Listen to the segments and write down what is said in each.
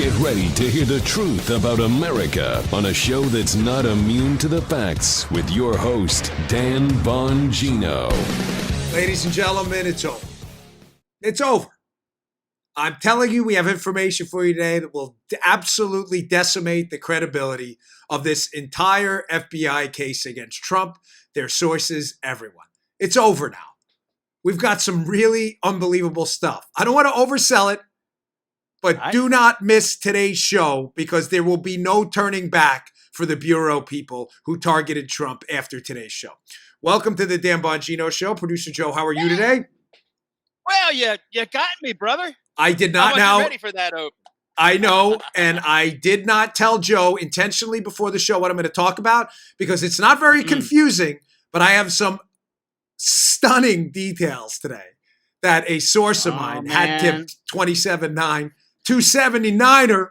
Get ready to hear the truth about America on a show that's not immune to the facts with your host, Dan Bongino. Ladies and gentlemen, it's over. It's over. I'm telling you, we have information for you today that will absolutely decimate the credibility of this entire FBI case against Trump, their sources, everyone. It's over now. We've got some really unbelievable stuff. I don't want to oversell it, but do not miss today's show because there will be no turning back for the Bureau people who targeted Trump after today's show. Welcome to the Dan Bongino Show. Producer Joe, how are you today? Well, you got me, brother. I did not now. Ready for that open? I know, and I did not tell Joe intentionally before the show what I'm going to talk about because it's not very confusing, but I have some stunning details today that a source of mine had tipped 27-9, 279er.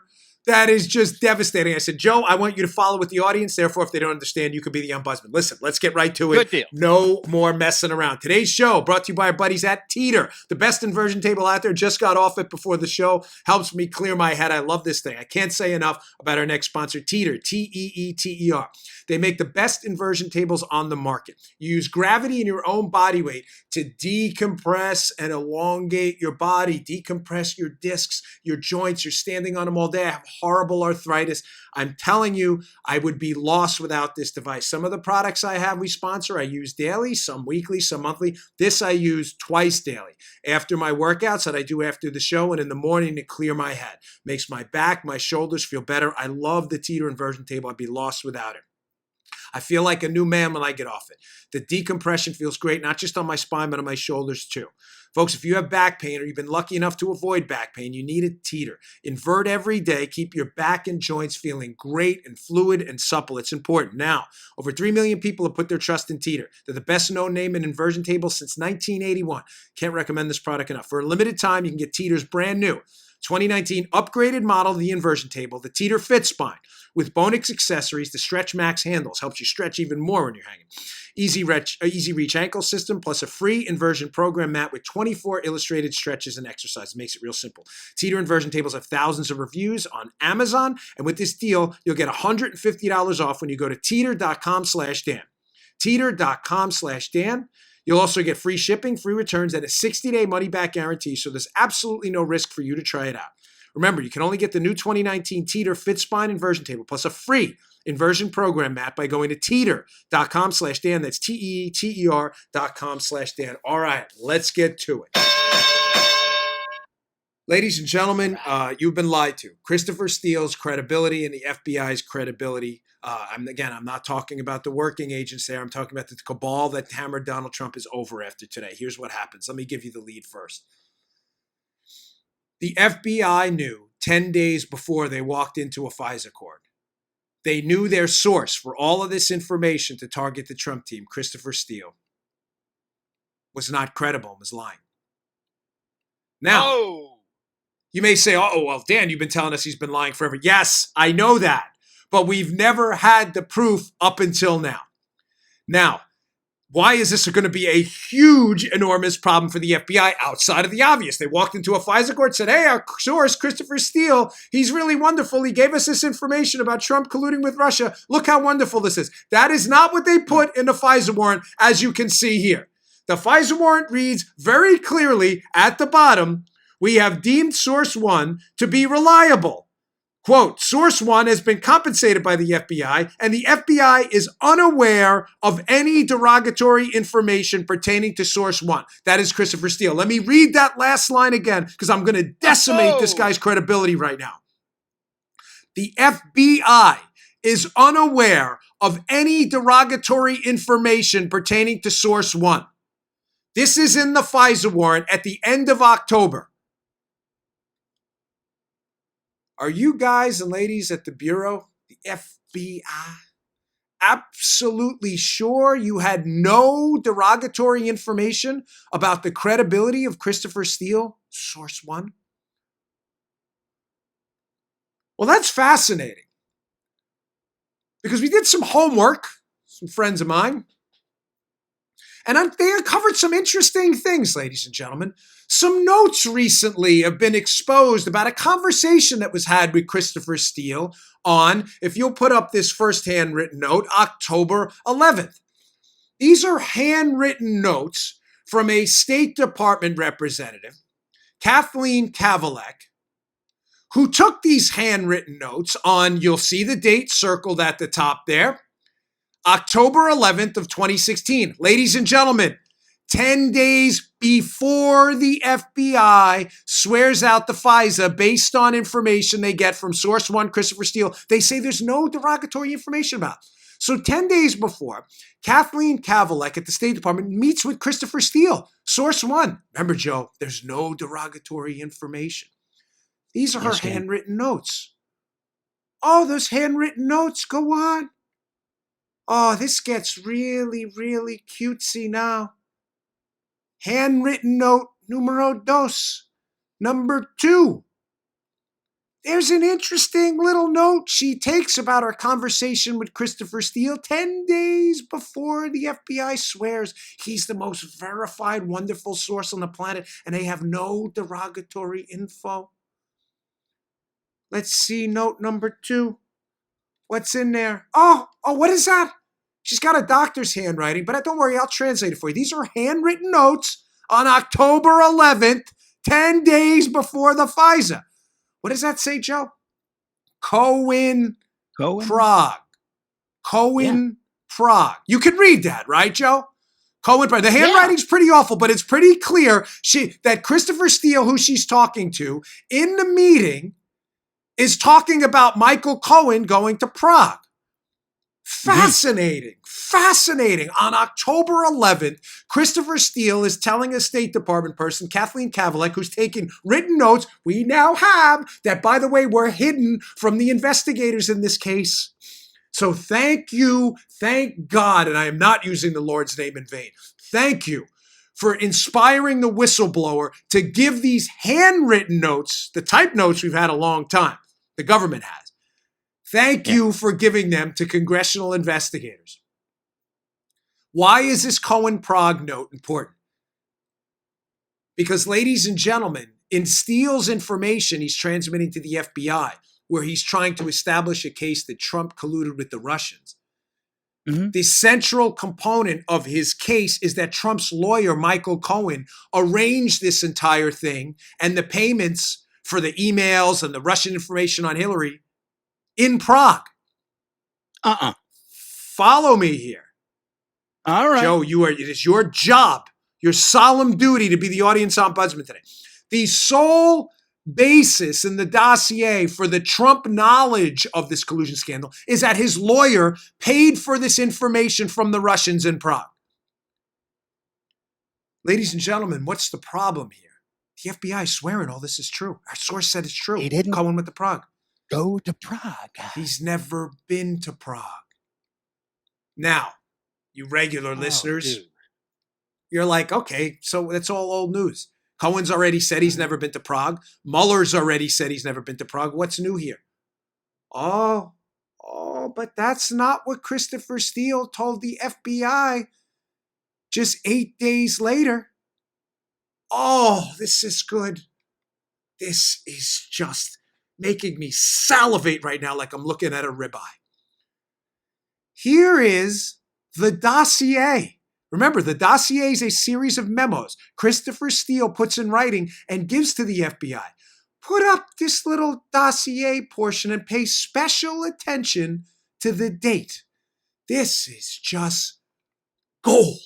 That is just devastating. I said, Joe, I want you to follow with the audience. Therefore, if they don't understand, you could be the ombudsman. Listen, let's get right to it. Good deal. No more messing around. Today's show brought to you by our buddies at Teeter, the best inversion table out there. Just got off it before the show. Helps me clear my head. I love this thing. I can't say enough about our next sponsor, Teeter, T-E-E-T-E-R. They make the best inversion tables on the market. You use gravity and your own body weight to decompress and elongate your body, decompress your discs, your joints. You're standing on them all day. I have horrible arthritis. I'm telling you, I would be lost without this device. Some of the products I have, we sponsor, I use daily, some weekly, some monthly. This I use twice daily. After my workouts that I do after the show and in the morning to clear my head. Makes my back, my shoulders feel better. I love the Teeter inversion table. I'd be lost without it. I feel like a new man when I get off it. The decompression feels great, not just on my spine, but on my shoulders too. Folks, if you have back pain or you've been lucky enough to avoid back pain, you need a Teeter. Invert every day. Keep your back and joints feeling great and fluid and supple. It's important. Now, over 3 million people have put their trust in Teeter. They're the best known name in inversion tables since 1981. Can't recommend this product enough. For a limited time, you can get Teeter's brand new 2019 upgraded model of the inversion table, the Teeter Fit Spine, with Bonix accessories. The Stretch Max handles helps you stretch even more when you're hanging. Easy reach ankle system, plus a free inversion program mat with 24 illustrated stretches and exercises. Makes it real simple. Teeter inversion tables have thousands of reviews on Amazon, and with this deal, you'll get $150 off when you go to teeter.com/Dan. Teeter.com/Dan. You'll also get free shipping, free returns, and a 60-day money-back guarantee, so there's absolutely no risk for you to try it out. Remember, you can only get the new 2019 Teeter Fit Spine inversion table, plus a free inversion program mat by going to teeter.com/Dan. That's teeter.com/Dan. All right, let's get to it. Ladies and gentlemen, you've been lied to. Christopher Steele's credibility and the FBI's credibility. I'm not talking about the working agents there. I'm talking about the cabal that hammered Donald Trump is over after today. Here's what happens. Let me give you the lead first. The FBI knew 10 days before they walked into a FISA court. They knew their source for all of this information to target the Trump team, Christopher Steele, was not credible and was lying. Now, you may say, oh, well, Dan, you've been telling us he's been lying forever. Yes, I know that. But we've never had the proof up until now. Now, why is this going to be a huge, enormous problem for the FBI outside of the obvious? They walked into a FISA court, said, hey, our source, Christopher Steele, he's really wonderful. He gave us this information about Trump colluding with Russia. Look how wonderful this is. That is not what they put in the FISA warrant, as you can see here. The FISA warrant reads very clearly at the bottom, we have deemed source one to be reliable. Quote, source one has been compensated by the FBI, and the FBI is unaware of any derogatory information pertaining to source one. That is Christopher Steele. Let me read that last line again, because I'm going to decimate this guy's credibility right now. The FBI is unaware of any derogatory information pertaining to source one. This is in the FISA warrant at the end of October. Are you guys and ladies at the Bureau, the FBI, absolutely sure you had no derogatory information about the credibility of Christopher Steele, source one? Well, that's fascinating. Because we did some homework, some friends of mine. And they uncovered some interesting things, ladies and gentlemen. Some notes recently have been exposed about a conversation that was had with Christopher Steele on, if you'll put up this first handwritten note, October 11th. These are handwritten notes from a State Department representative, Kathleen Kavalek, who took these handwritten notes on, you'll see the date circled at the top there, October 11th of 2016. Ladies and gentlemen, 10 days before the FBI swears out the FISA based on information they get from Source One, Christopher Steele, they say there's no derogatory information about. So 10 days before, Kathleen Kavalek at the State Department meets with Christopher Steele, Source One. Remember, Joe, there's no derogatory information. These are her handwritten notes. Oh, those handwritten notes, go on. Oh, this gets really, really cutesy now. Handwritten note numero dos, number 2. There's an interesting little note she takes about her conversation with Christopher Steele 10 days before the FBI swears he's the most verified, wonderful source on the planet, and they have no derogatory info. Let's see note number 2. What's in there? Oh, what is that? She's got a doctor's handwriting, but don't worry, I'll translate it for you. These are handwritten notes on October 11th, 10 days before the FISA. What does that say, Joe? Cohen? Prague. Cohen, Prague. You can read that, right, Joe? Cohen, Prague. The handwriting's pretty awful, but it's pretty clear that Christopher Steele, who she's talking to, in the meeting, is talking about Michael Cohen going to Prague. Fascinating. On October 11th, Christopher Steele is telling a State Department person, Kathleen Kavalek, who's taken written notes we now have that, by the way, were hidden from the investigators in this case. So thank you, thank God, and I am not using the Lord's name in vain. Thank you for inspiring the whistleblower to give these handwritten notes, the type notes we've had a long time, the government has. Thank you for giving them to congressional investigators. Why is this Cohen Prague note important? Because, ladies and gentlemen, in Steele's information he's transmitting to the FBI, where he's trying to establish a case that Trump colluded with the Russians, the central component of his case is that Trump's lawyer, Michael Cohen, arranged this entire thing and the payments for the emails and the Russian information on Hillary in Prague. Follow me here. All right. Joe, it is your job, your solemn duty to be the audience ombudsman today. The sole basis in the dossier for the Trump knowledge of this collusion scandal is that his lawyer paid for this information from the Russians in Prague. Ladies and gentlemen, what's the problem here? The FBI is swearing all this is true. Our source said it's true. He didn't Cohen went to Prague. go to Prague. He's never been to Prague. Now, you regular listeners, dude. you're like, okay, so that's all old news. Cohen's already said he's never been to Prague. Mueller's already said he's never been to Prague. What's new here? Oh, but that's not what Christopher Steele told the FBI just 8 days later. Oh, this is good. This is just making me salivate right now like I'm looking at a ribeye. Here is the dossier. Remember, the dossier is a series of memos Christopher Steele puts in writing and gives to the FBI. Put up this little dossier portion and pay special attention to the date. This is just gold.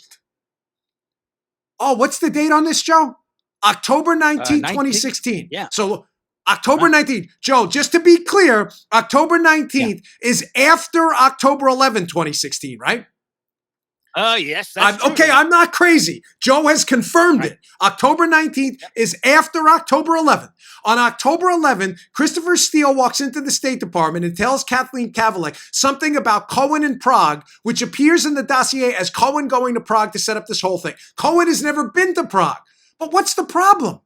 Oh, what's the date on this, Joe? October 19, 2016. Yeah. So October 19th. Joe, just to be clear, October 19th is after October 11, 2016, right? Oh, yes. That's true. Okay, I'm not crazy. Joe has confirmed it. October 19th is after October 11th. On October 11th, Christopher Steele walks into the State Department and tells Kathleen Kavalek something about Cohen in Prague, which appears in the dossier as Cohen going to Prague to set up this whole thing. Cohen has never been to Prague. But what's the problem?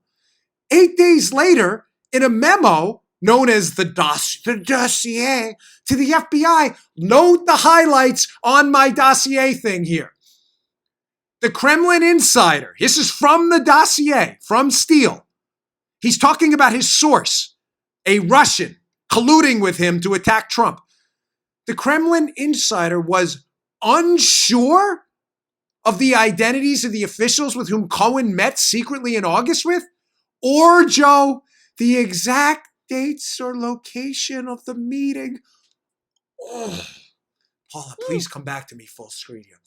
8 days later, in a memo known as the dossier to the FBI, note the highlights on my dossier thing here. The Kremlin insider, this is from the dossier, from Steele. He's talking about his source, a Russian, colluding with him to attack Trump. The Kremlin insider was unsure of the identities of the officials with whom Cohen met secretly in August with, or, Joe, the exact dates or location of the meeting. Oh, Paula, please come back to me full screen here.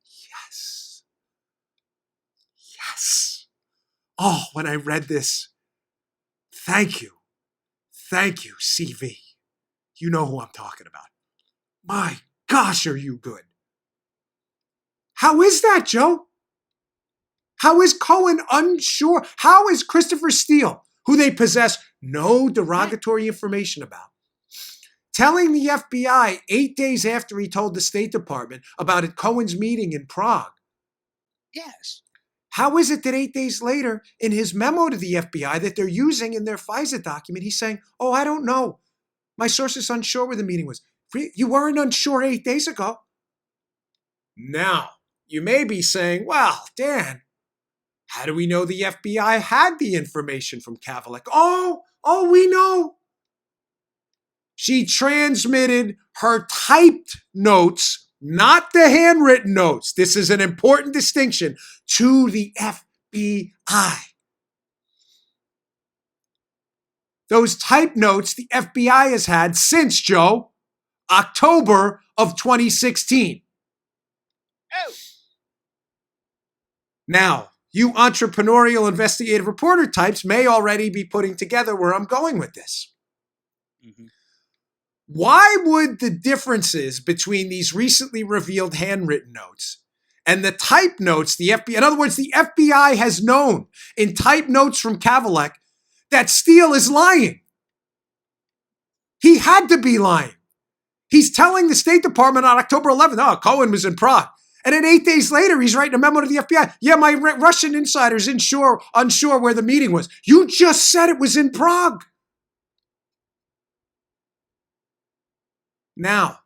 Yes. Yes. Oh, when I read this, thank you. Thank you, CV. You know who I'm talking about. My gosh, are you good? How is that, Joe? How is Cohen unsure? How is Christopher Steele, who they possess no derogatory information about, telling the FBI 8 days after he told the State Department about Cohen's meeting in Prague? Yes. How is it that 8 days later, in his memo to the FBI that they're using in their FISA document, he's saying, oh, I don't know. My source is unsure where the meeting was. You weren't unsure 8 days ago. Now, you may be saying, well, Dan, how do we know the FBI had the information from Kavalek? Oh, we know. She transmitted her typed notes, not the handwritten notes. This is an important distinction, to the FBI. Those typed notes the FBI has had since, Joe, October of 2016. Oh. Now, you entrepreneurial investigative reporter types may already be putting together where I'm going with this. Mm-hmm. Why would the differences between these recently revealed handwritten notes and the typed notes the FBI, in other words, the FBI has known in typed notes from Kavalek that Steele is lying. He had to be lying. He's telling the State Department on October 11th, oh, Cohen was in Prague. And then 8 days later, he's writing a memo to the FBI. Yeah, my Russian insider's unsure where the meeting was. You just said it was in Prague. Now,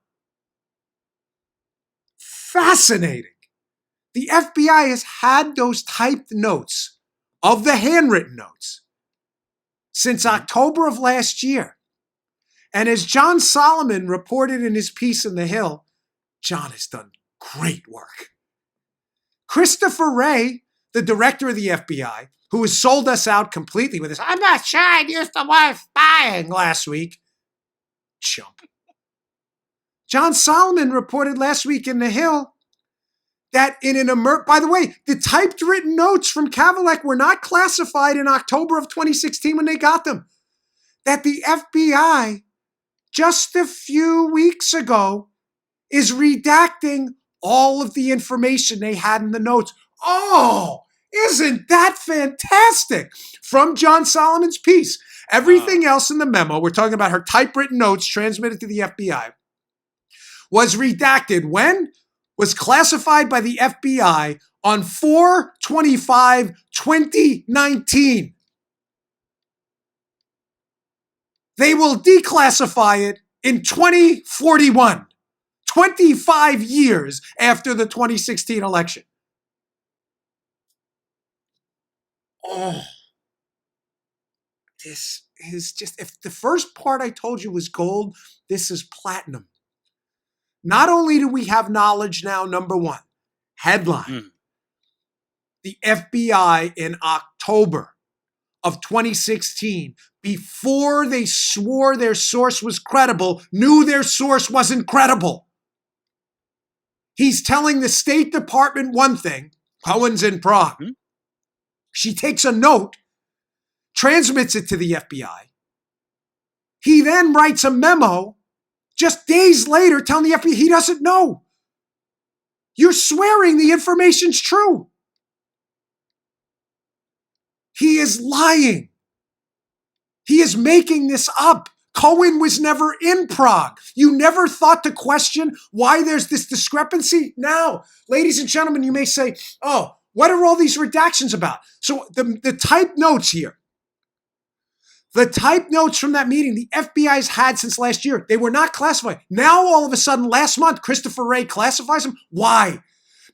fascinating. The FBI has had those typed notes of the handwritten notes since October of last year. And as John Solomon reported in his piece in The Hill, John has done great work. Christopher Wray, the director of the FBI, who has sold us out completely with this, I'm not sure I used the word spying last week. Chump. John Solomon reported last week in The Hill that in an by the way, the typed written notes from Kavalek were not classified in October of 2016 when they got them. That the FBI, just a few weeks ago, is redacting all of the information they had in the notes. Oh, isn't that fantastic? From John Solomon's piece. Everything else in the memo, we're talking about her typewritten notes transmitted to the FBI, was redacted when? Was classified by the FBI on 4/25/2019. They will declassify it in 2041, 25 years after the 2016 election. Oh, this is just, if the first part I told you was gold, this is platinum. Not only do we have knowledge now, number one, headline, the FBI in October of 2016, before they swore their source was credible, knew their source wasn't credible. He's telling the State Department one thing, Cohen's in Prague. She takes a note, transmits it to the FBI. He then writes a memo just days later telling the FBI he doesn't know. You're swearing the information's true. He is lying. He is making this up. Cohen was never in Prague. You never thought to question why there's this discrepancy? Now, ladies and gentlemen, you may say, oh, what are all these redactions about? So the typed notes here, the typed notes from that meeting the FBI's had since last year, they were not classified. Now, all of a sudden, last month, Christopher Wray classifies them. Why?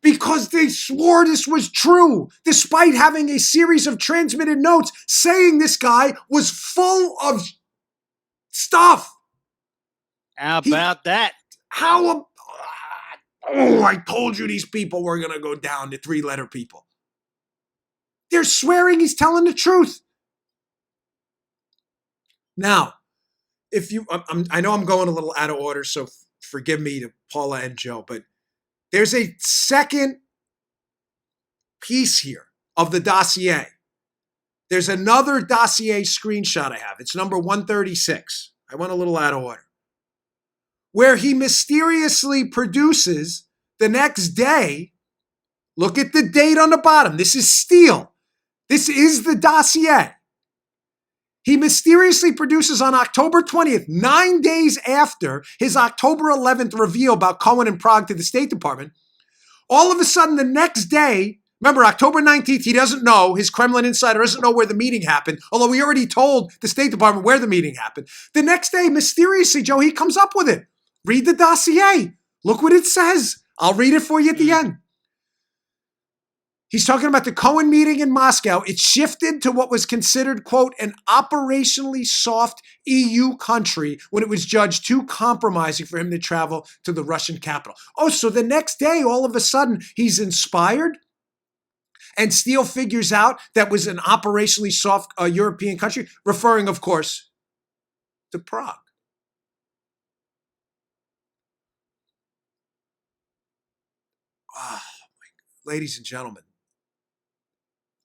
because they swore this was true, despite having a series of transmitted notes saying this guy was full of stuff. How about that? I told you these people were going to go down, the three-letter people. They're swearing he's telling the truth. Now, I know I'm going a little out of order, so forgive me to Paula and Joe, but there's a second piece here of the dossier. There's another dossier screenshot I have. It's number 136. I went a little out of order. Where he mysteriously produces the next day, look at the date on the bottom. This is Steele. This is the dossier. He mysteriously produces on October 20th, 9 days after his October 11th reveal about Cohen and Prague to the State Department. All of a sudden, the next day, remember, October 19th, he doesn't know, his Kremlin insider doesn't know where the meeting happened, although we already told the State Department where the meeting happened. The next day, mysteriously, Joe, he comes up with it. Read the dossier. Look what it says. I'll read it for you at the end. He's talking about the Cohen meeting in Moscow. It shifted to what was considered, quote, an operationally soft EU country when it was judged too compromising for him to travel to the Russian capital. Oh, so the next day, all of a sudden, he's inspired? And Steele figures out that was an operationally soft European country, referring, of course, to Prague. Oh, ladies and gentlemen,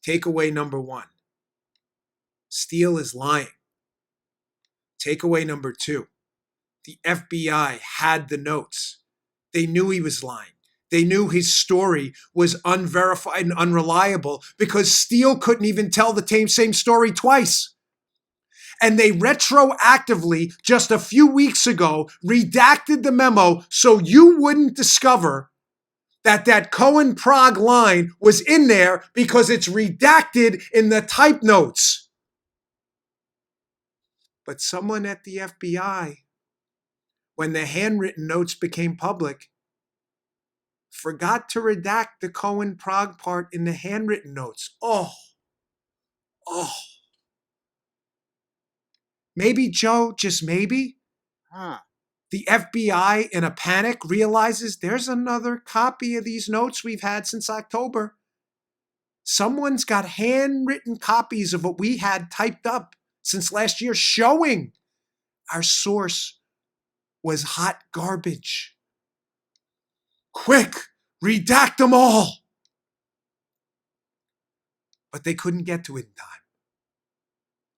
takeaway number one, Steele is lying. Takeaway number two, the FBI had the notes. They knew he was lying. They knew his story was unverified and unreliable because Steele couldn't even tell the same story twice. And they retroactively, just a few weeks ago, redacted the memo so you wouldn't discover that Cohen-Prague line was in there because it's redacted in the type notes. But someone at the FBI, when the handwritten notes became public, forgot to redact the Cohen-Prague part in the handwritten notes. Oh. Maybe, Joe, just maybe, the FBI, in a panic, realizes there's another copy of these notes we've had since October. Someone's got handwritten copies of what we had typed up since last year showing our source was hot garbage. Quick, redact them all. But they couldn't get to it in time.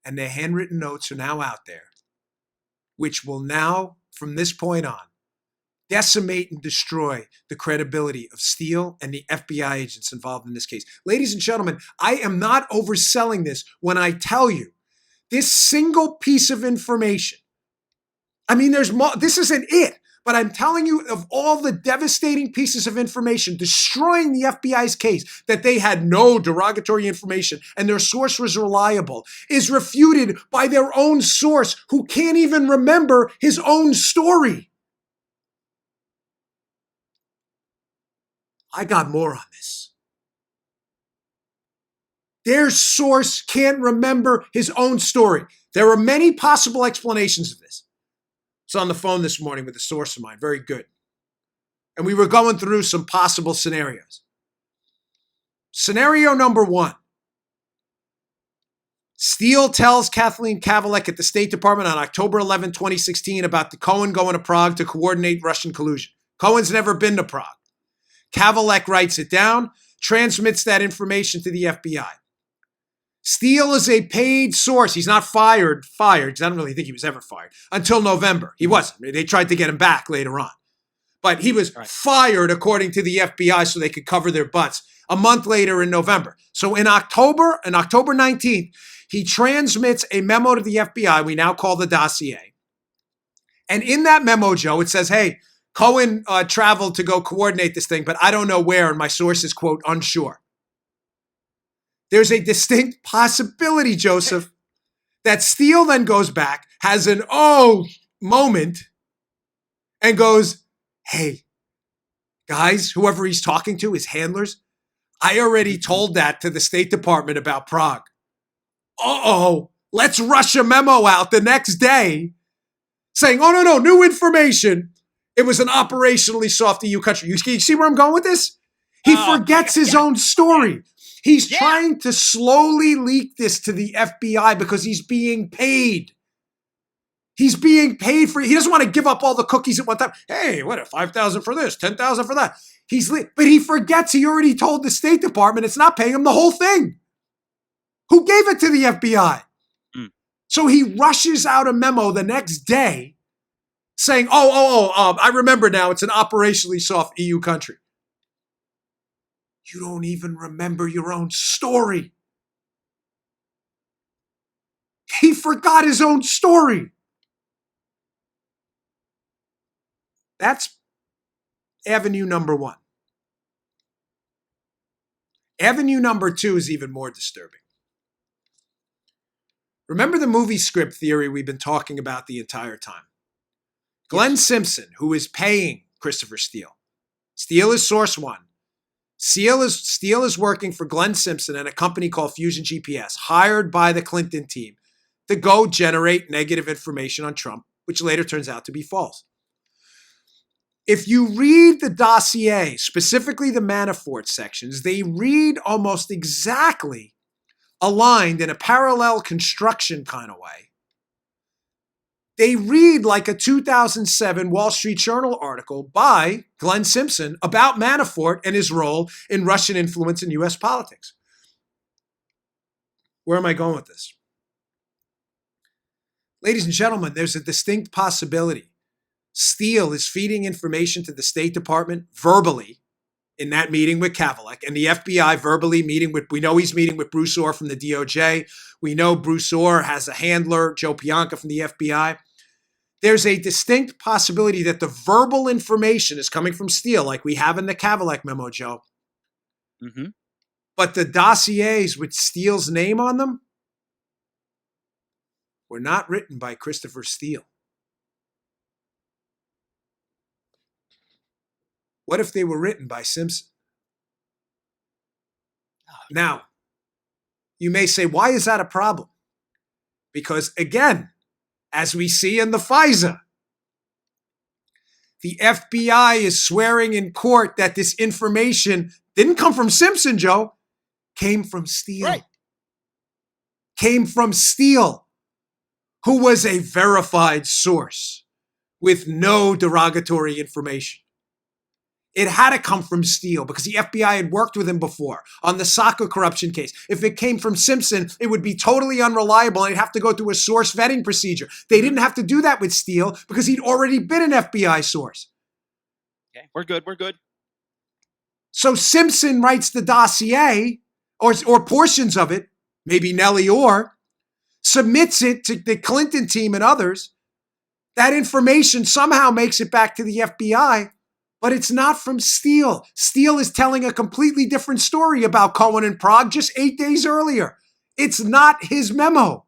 And the handwritten notes are now out there, which will now, from this point on, decimate and destroy the credibility of Steele and the FBI agents involved in this case. Ladies and gentlemen, I am not overselling this when I tell you this single piece of information. I mean, there's more. This isn't it. But I'm telling you, of all the devastating pieces of information destroying the FBI's case, that they had no derogatory information and their source was reliable, is refuted by their own source who can't even remember his own story. I got more on this. Their source can't remember his own story. There are many possible explanations of this. I was on the phone this morning with a source of mine, very good. And we were going through some possible scenarios. Scenario number one. Steele tells Kathleen Kavalek at the State Department on October 11, 2016 about the Cohen going to Prague to coordinate Russian collusion. Cohen's never been to Prague. Kavalek writes it down, transmits that information to the FBI. Steele is a paid source. He's not fired. I don't really think he was ever fired until November. He wasn't. They tried to get him back later on. But he was fired according to the FBI so they could cover their butts a month later in November. So on October 19th, he transmits a memo to the FBI we now call the dossier. And in that memo, Joe, it says, hey, Cohen traveled to go coordinate this thing, but I don't know where, and my source is, quote, unsure. There's a distinct possibility, Joseph, that Steele then goes back, has an moment, and goes, hey, guys, whoever he's talking to, his handlers, I already told that to the State Department about Prague. Uh-oh, let's rush a memo out the next day saying, oh, no, new information. It was an operationally soft EU country. You see where I'm going with this? He forgets his own story. He's trying to slowly leak this to the FBI because he's being paid. He's being paid for it. He doesn't want to give up all the cookies at one time. Hey, what, 5,000 for this, 10,000 for that. But he forgets he already told the State Department it's not paying him the whole thing. Who gave it to the FBI? So he rushes out a memo the next day saying, I remember now, it's an operationally soft EU country. You don't even remember your own story. He forgot his own story. That's avenue number one. Avenue number two is even more disturbing. Remember the movie script theory we've been talking about the entire time? Glenn Simpson, who is paying Christopher Steele. Steele is source one. Steele is working for Glenn Simpson and a company called Fusion GPS, hired by the Clinton team to go generate negative information on Trump, which later turns out to be false. If you read the dossier, specifically the Manafort sections, they read almost exactly aligned in a parallel construction kind of way. They read like a 2007 Wall Street Journal article by Glenn Simpson about Manafort and his role in Russian influence in U.S. politics. Where am I going with this? Ladies and gentlemen, there's a distinct possibility Steele is feeding information to the State Department verbally in that meeting with Kavalek, and the FBI verbally we know he's meeting with Bruce Orr from the DOJ. We know Bruce Orr has a handler, Joe Pianca from the FBI. There's a distinct possibility that the verbal information is coming from Steele, like we have in the Kavalek memo, Joe. Mm-hmm. But the dossiers with Steele's name on them were not written by Christopher Steele. What if they were written by Simpson? Now, you may say, why is that a problem? Because again, as we see in the FISA, the FBI is swearing in court that this information didn't come from Simpson, Joe, came from Steele. Right. Came from Steele, who was a verified source with no derogatory information. It had to come from Steele because the FBI had worked with him before on the soccer corruption case. If it came from Simpson, it would be totally unreliable and it'd have to go through a source vetting procedure. They didn't have to do that with Steele because he'd already been an FBI source. Okay, we're good. So Simpson writes the dossier or portions of it, maybe Nellie Orr, submits it to the Clinton team and others. That information somehow makes it back to the FBI. But it's not from Steele. Steele is telling a completely different story about Cohen in Prague just 8 days earlier. It's not his memo.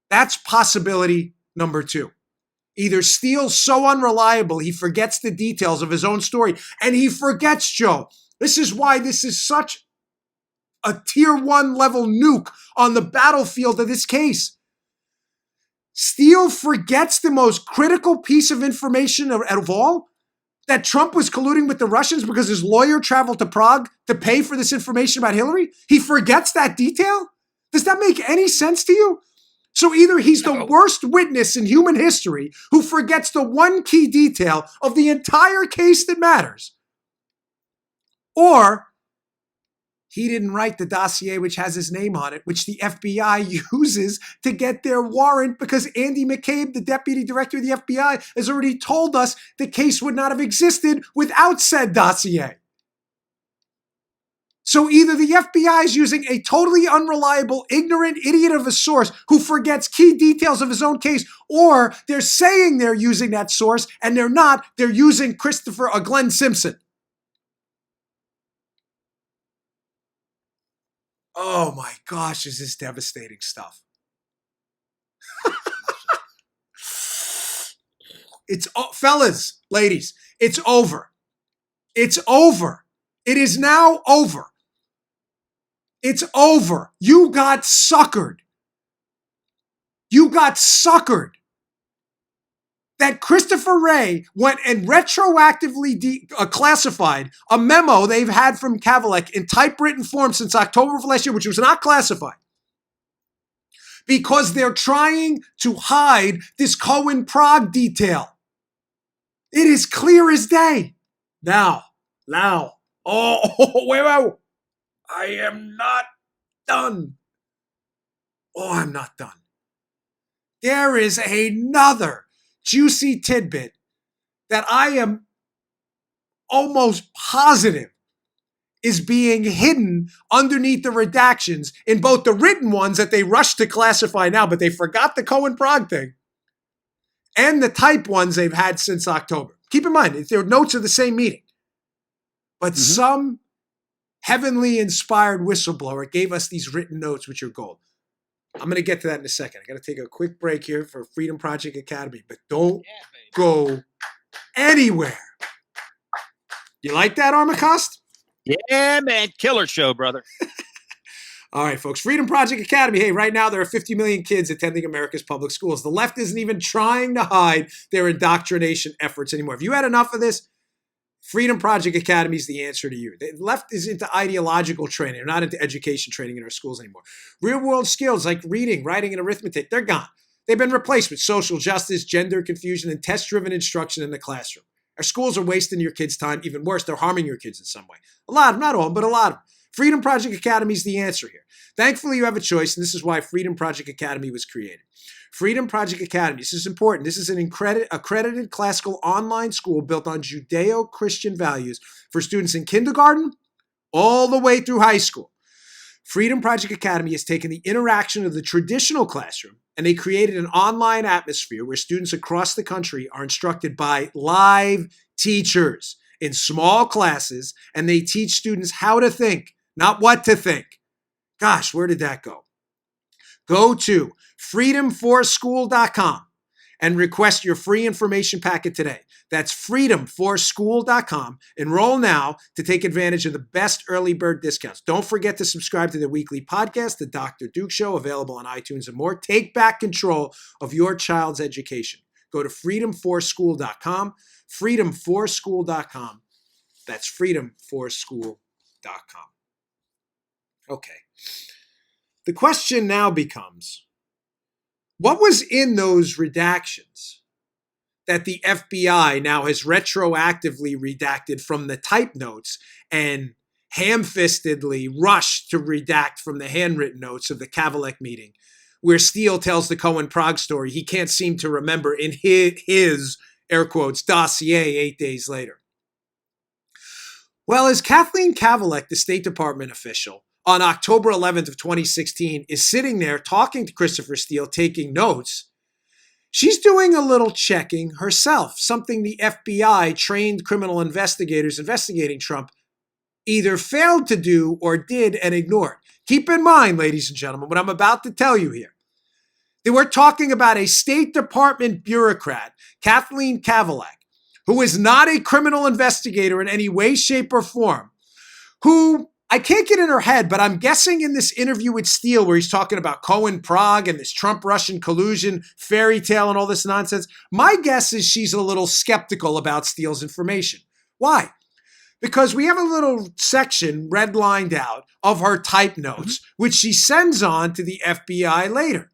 That's possibility number two. Either Steele's so unreliable, he forgets the details of his own story. And he forgets, Joe. This is why this is such a tier 1 level nuke on the battlefield of this case. Steele forgets the most critical piece of information of all, that Trump was colluding with the Russians because his lawyer traveled to Prague to pay for this information about Hillary? He forgets that detail? Does that make any sense to you? So either he's the worst witness in human history who forgets the one key detail of the entire case that matters, or he didn't write the dossier which has his name on it, which the FBI uses to get their warrant because Andy McCabe, the deputy director of the FBI, has already told us the case would not have existed without said dossier. So either the FBI is using a totally unreliable, ignorant idiot of a source who forgets key details of his own case, or they're saying they're using that source and they're not. They're using Glenn Simpson. Oh my gosh, is this devastating stuff. Fellas, ladies, it's over. It's over. It is now over. It's over. You got suckered. You got suckered. That Christopher Wray went and retroactively classified a memo they've had from Kavalek in typewritten form since October of last year, which was not classified, because they're trying to hide this Cohen-Prague detail. It is clear as day. Now, wait, I am not done. Oh, I'm not done. There is another juicy tidbit that I am almost positive is being hidden underneath the redactions in both the written ones that they rushed to classify now, but they forgot the Cohen-Prague thing, and the type ones they've had since October. Keep in mind, their notes of the same meeting. But some heavenly inspired whistleblower gave us these written notes, which are gold. I'm going to get to that in a second. I got to take a quick break here for Freedom Project Academy, but don't go anywhere. You like that, Armacost? Yeah, man. Killer show, brother. All right, folks. Freedom Project Academy. Hey, right now there are 50 million kids attending America's public schools. The left isn't even trying to hide their indoctrination efforts anymore. If you had enough of this, Freedom Project Academy is the answer to you. The left is into ideological training. They're not into education training in our schools anymore. Real-world skills like reading, writing, and arithmetic, they're gone. They've been replaced with social justice, gender confusion, and test-driven instruction in the classroom. Our schools are wasting your kids' time. Even worse, they're harming your kids in some way. A lot of them, not all, but a lot of them. Freedom Project Academy is the answer here. Thankfully, you have a choice, and this is why Freedom Project Academy was created. Freedom Project Academy, this is important. This is an accredited classical online school built on Judeo-Christian values for students in kindergarten all the way through high school. Freedom Project Academy has taken the interaction of the traditional classroom and they created an online atmosphere where students across the country are instructed by live teachers in small classes, and they teach students how to think, not what to think. Gosh, where did that go? Go to freedomforschool.com and request your free information packet today. That's freedomforschool.com. Enroll now to take advantage of the best early bird discounts. Don't forget to subscribe to the weekly podcast, The Dr. Duke Show, available on iTunes and more. Take back control of your child's education. Go to freedomforschool.com, freedomforschool.com. That's freedomforschool.com. Okay. The question now becomes, what was in those redactions that the FBI now has retroactively redacted from the type notes and ham-fistedly rushed to redact from the handwritten notes of the Kavalek meeting, where Steele tells the Cohen-Prague story he can't seem to remember in his air quotes, dossier 8 days later? Well, as Kathleen Kavalek, the State Department official, on October 11th of 2016, is sitting there talking to Christopher Steele, taking notes, she's doing a little checking herself, something the FBI, trained criminal investigators investigating Trump, either failed to do or did and ignored. Keep in mind, ladies and gentlemen, what I'm about to tell you here. That we're talking about a State Department bureaucrat, Kathleen Kavalek, who is not a criminal investigator in any way, shape, or form, who I can't get in her head, but I'm guessing in this interview with Steele where he's talking about Cohen-Prague and this Trump-Russian collusion fairy tale and all this nonsense, my guess is she's a little skeptical about Steele's information. Why? Because we have a little section redlined out of her type notes, which she sends on to the FBI later.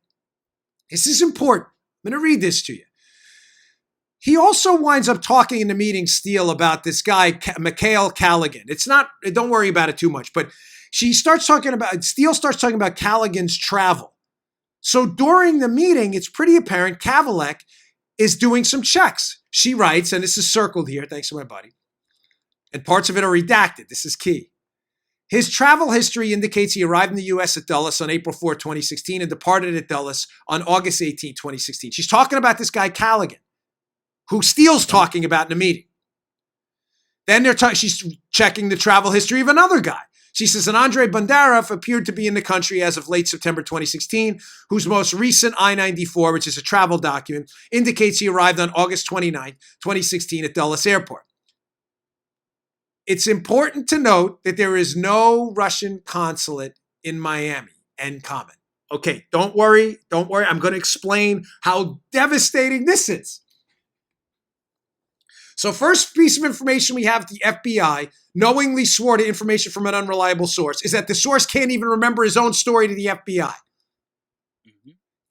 This is important. I'm going to read this to you. He also winds up talking in the meeting, Steele, about this guy, Mikhail Callaghan. It's not, don't worry about it too much, but Steele starts talking about Callaghan's travel. So during the meeting, it's pretty apparent Kavalek is doing some checks. She writes, and this is circled here, thanks to my buddy, and parts of it are redacted. This is key. His travel history indicates he arrived in the U.S. at Dulles on April 4, 2016, and departed at Dulles on August 18, 2016. She's talking about this guy, Callaghan, who Steele's talking about in a meeting. Then she's checking the travel history of another guy. She says, and Andrei Bondarev appeared to be in the country as of late September 2016, whose most recent I-94, which is a travel document, indicates he arrived on August 29, 2016 at Dulles Airport. it's important to note that there is no Russian consulate in Miami. End comment. Okay, don't worry. Don't worry. I'm going to explain how devastating this is. So first piece of information we have, the FBI knowingly swore to information from an unreliable source, is that the source can't even remember his own story to the FBI.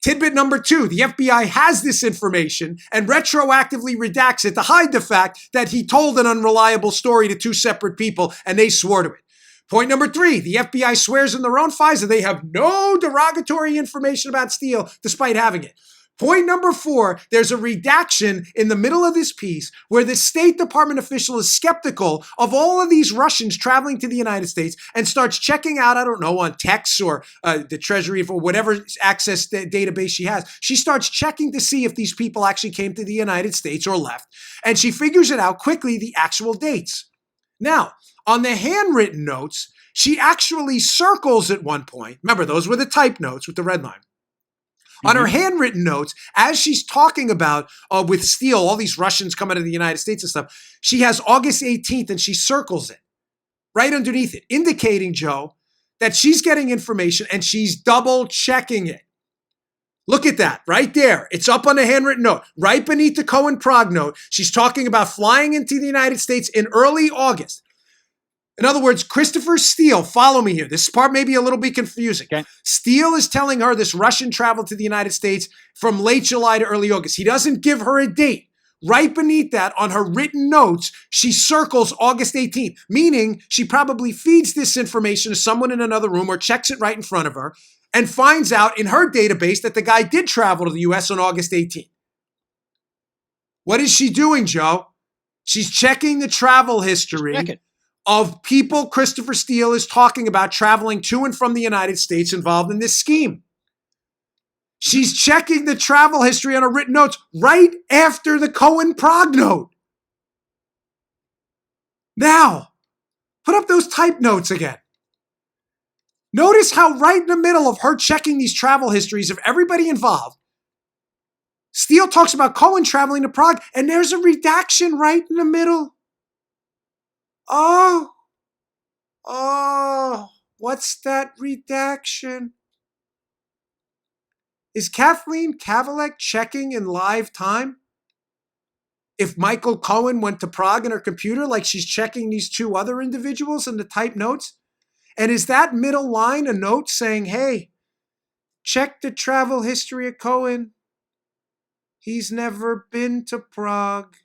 Tidbit number 2, the FBI has this information and retroactively redacts it to hide the fact that he told an unreliable story to 2 separate people and they swore to it. Point number 3, the FBI swears in their own FISA they have no derogatory information about Steele despite having it. Point number 4, there's a redaction in the middle of this piece where the State Department official is skeptical of all of these Russians traveling to the United States and starts checking out, I don't know, on texts or the Treasury or whatever access database she has. She starts checking to see if these people actually came to the United States or left. And she figures it out quickly, the actual dates. Now, on the handwritten notes, she actually circles at one point. Remember, those were the type notes with the red line. On her handwritten notes, as she's talking about with Steele, all these Russians coming to the United States and stuff, she has August 18th and she circles it right underneath it, indicating, Joe, that she's getting information and she's double checking it. Look at that right there. It's up on the handwritten note, right beneath the Cohen-Prague note. She's talking about flying into the United States in early August. In other words, Christopher Steele, follow me here. This part may be a little bit confusing. Okay. Steele is telling her this Russian traveled to the United States from late July to early August. He doesn't give her a date. Right beneath that, on her written notes, she circles August 18th, meaning she probably feeds this information to someone in another room or checks it right in front of her and finds out in her database that the guy did travel to the U.S. on August 18th. What is she doing, Joe? She's checking the travel history of people Christopher Steele is talking about traveling to and from the United States involved in this scheme. She's checking the travel history on her written notes right after the Cohen-Prague note. Now, put up those type notes again. Notice how right in the middle of her checking these travel histories of everybody involved, Steele talks about Cohen traveling to Prague, and there's a redaction right in the middle. Oh, what's that redaction? Is Kathleen Kavalek checking in live time if Michael Cohen went to Prague in her computer like she's checking these 2 other individuals in the type notes? And is that middle line a note saying, hey, check the travel history of Cohen. He's never been to Prague.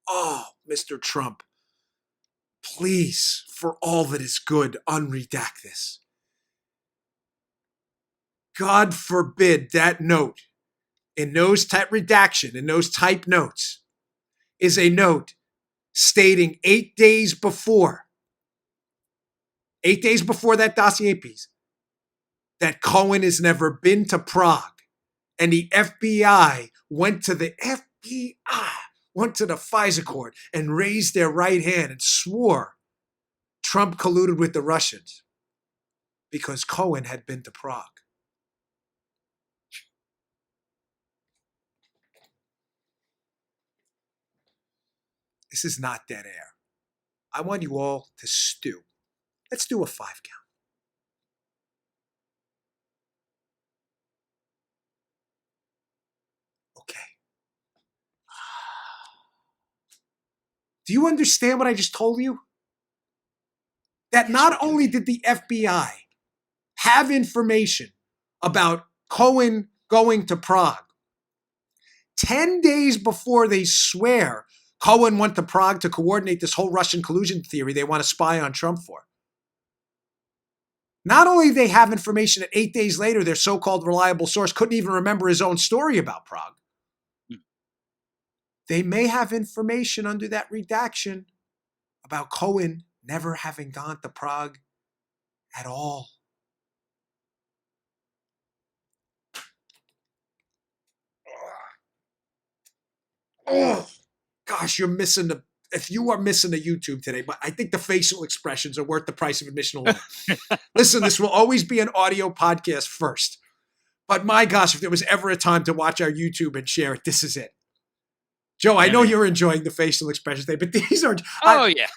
Oh, Mr. Trump, please, for all that is good, unredact this. God forbid that note in those type redaction, in those type notes, is a note stating 8 days before that dossier piece, that Cohen has never been to Prague. And the FBI went to the FISA court and raised their right hand and swore Trump colluded with the Russians because Cohen had been to Prague. This is not dead air. I want you all to stew. Let's do a 5 count. Okay. Do you understand what I just told you? That not only did the FBI have information about Cohen going to Prague, 10 days before they swear Cohen went to Prague to coordinate this whole Russian collusion theory they want to spy on Trump for. Not only do they have information that 8 days later, their so-called reliable source couldn't even remember his own story about Prague. They may have information under that redaction about Cohen never having gone to Prague at all. Oh, gosh, you're missing if you are missing the YouTube today, but I think the facial expressions are worth the price of admission alone. Listen, this will always be an audio podcast first. But my gosh, if there was ever a time to watch our YouTube and share it, this is it. Joe, I know man. you're enjoying the facial expressions today, but these are Yeah.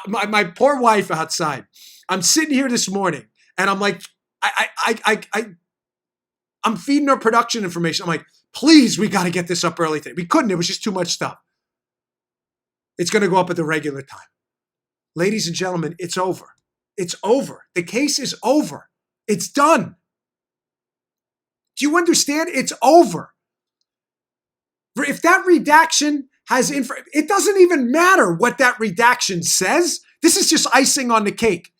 my poor wife outside. I'm sitting here this morning and I'm like, I'm feeding her production information. I'm like, please, we got to get this up early today. We couldn't. It was just too much stuff. It's going to go up at the regular time. Ladies and gentlemen, it's over. It's over. The case is over. It's done. Do you understand? It's over. If that redaction has it doesn't even matter what that redaction says. This is just icing on the cake.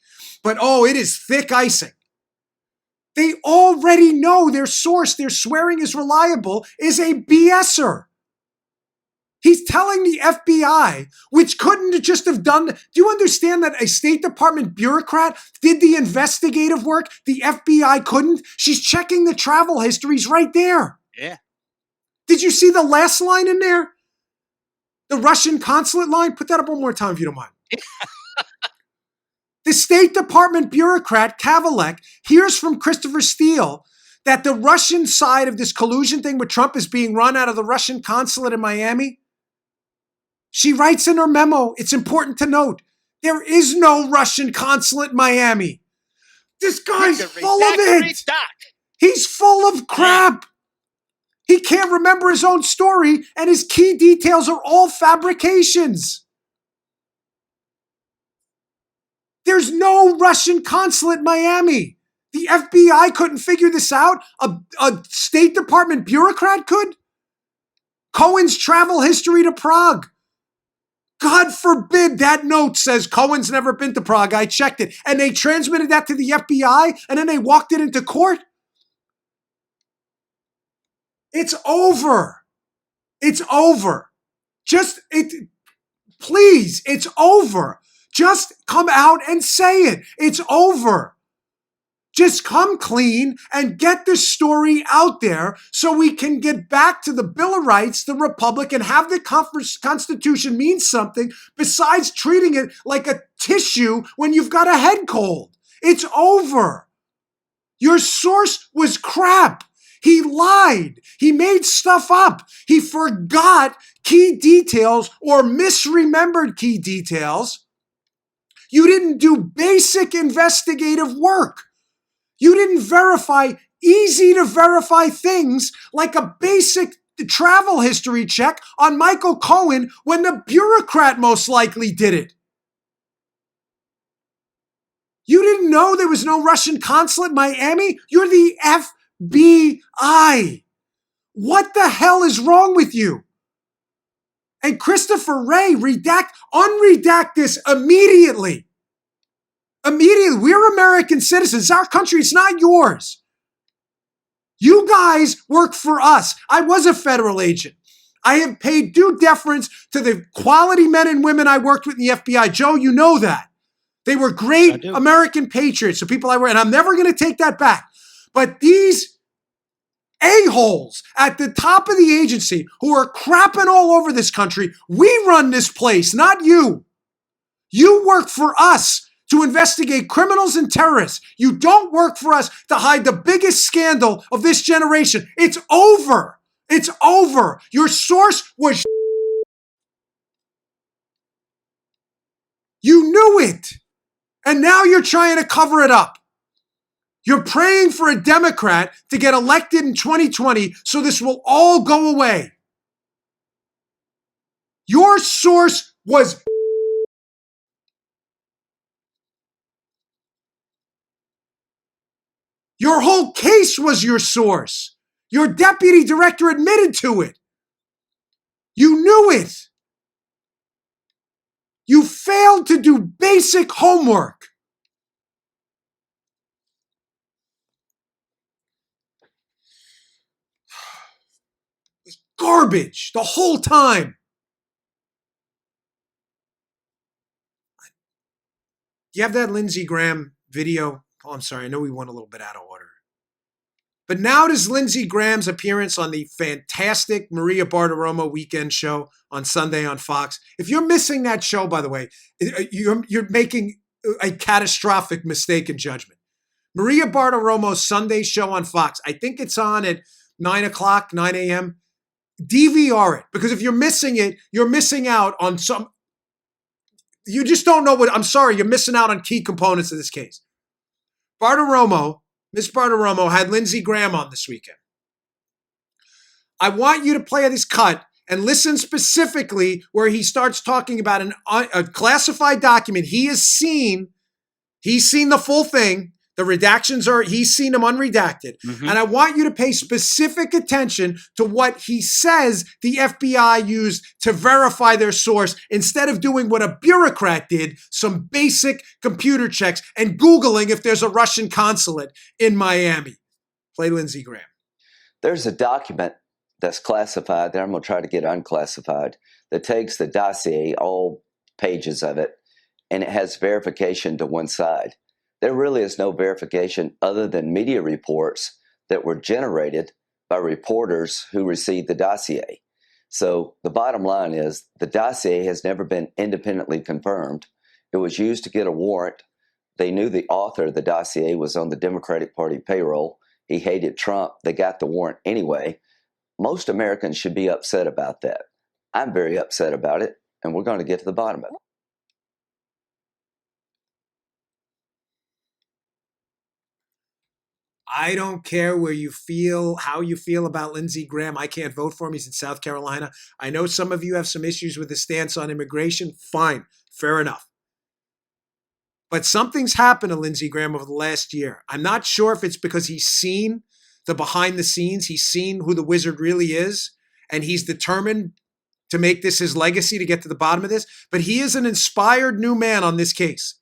But it is thick icing. They already know their source they're swearing is reliable is a BSer. He's telling the FBI, which couldn't just have done. Do you understand that a State Department bureaucrat did the investigative work? The FBI couldn't. She's checking the travel histories right there. Yeah. Did you see the last line in there? The Russian consulate line? Put that up one more time if you don't mind. The State Department bureaucrat, Kavalek, hears from Christopher Steele that the Russian side of this collusion thing with Trump is being run out of the Russian consulate in Miami. She writes in her memo, it's important to note, there is no Russian consulate in Miami. This guy's full of it. He's full of crap. He can't remember his own story, and his key details are all fabrications. There's no Russian consulate in Miami. The FBI couldn't figure this out. A State Department bureaucrat could. Cohen's travel history to Prague. God forbid that note says Cohen's never been to Prague. I checked it. And they transmitted that to the FBI, and then they walked it into court. It's over. It's over. Please, it's over. Just come out and say it. It's over. Just come clean and get the story out there so we can get back to the Bill of Rights, the Republic, and have the Constitution mean something besides treating it like a tissue when you've got a head cold. It's over. Your source was crap. He lied. He made stuff up. He forgot key details or misremembered key details. You didn't do basic investigative work. You didn't verify easy to verify things like a basic travel history check on Michael Cohen when the bureaucrat most likely did it. You didn't know there was no Russian consulate in Miami? You're the FBI. What the hell is wrong with you? And Christopher Wray, unredact this immediately. Immediately. We're American citizens. It's our country. It's not yours. You guys work for us. I was a federal agent. I have paid due deference to the quality men and women I worked with in the FBI. Joe, you know that. They were great American patriots, the people I worked, and I'm never going to take that back. But these a-holes at the top of the agency who are crapping all over this country, we run this place, not you. You work for us to investigate criminals and terrorists. You don't work for us to hide the biggest scandal of this generation. It's over. It's over. Your source was you knew it. And now you're trying to cover it up. You're praying for a Democrat to get elected in 2020 so this will all go away. Your source was your whole case was your source. Your deputy director admitted to it. You knew it. You failed to do basic homework. It was garbage the whole time. Do you have that Lindsey Graham video? Oh, I'm sorry. I know we went a little bit out of order. But now does Lindsey Graham's appearance on the fantastic Maria Bartiromo weekend show on Sunday on Fox. If you're missing that show, by the way, you're making a catastrophic mistake in judgment. Maria Bartiromo's Sunday show on Fox. I think it's on at 9 o'clock, 9 a.m. DVR it, because if you're missing it, you're missing out on some. You just don't know what. I'm sorry, you're missing out on key components of this case. Miss Bartiromo had Lindsey Graham on this weekend. I want you to play this cut and listen specifically where he starts talking about a classified document. He's seen the full thing. The redactions he's seen them unredacted. Mm-hmm. And I want you to pay specific attention to what he says the FBI used to verify their source instead of doing what a bureaucrat did, some basic computer checks and Googling if there's a Russian consulate in Miami. Play Lindsey Graham. There's a document that's classified that I'm going to try to get unclassified that takes the dossier, all pages of it, and it has verification to one side. There really is no verification other than media reports that were generated by reporters who received the dossier. So the bottom line is the dossier has never been independently confirmed. It was used to get a warrant. They knew the author of the dossier was on the Democratic Party payroll. He hated Trump. They got the warrant anyway. Most Americans should be upset about that. I'm very upset about it, and we're going to get to the bottom of it. I don't care how you feel about Lindsey Graham. I can't vote for him. He's in South Carolina. I know some of you have some issues with his stance on immigration. Fine. Fair enough. But something's happened to Lindsey Graham over the last year. I'm not sure if it's because he's seen the behind the scenes. He's seen who the wizard really is. And he's determined to make this his legacy to get to the bottom of this. But he is an inspired new man on this case.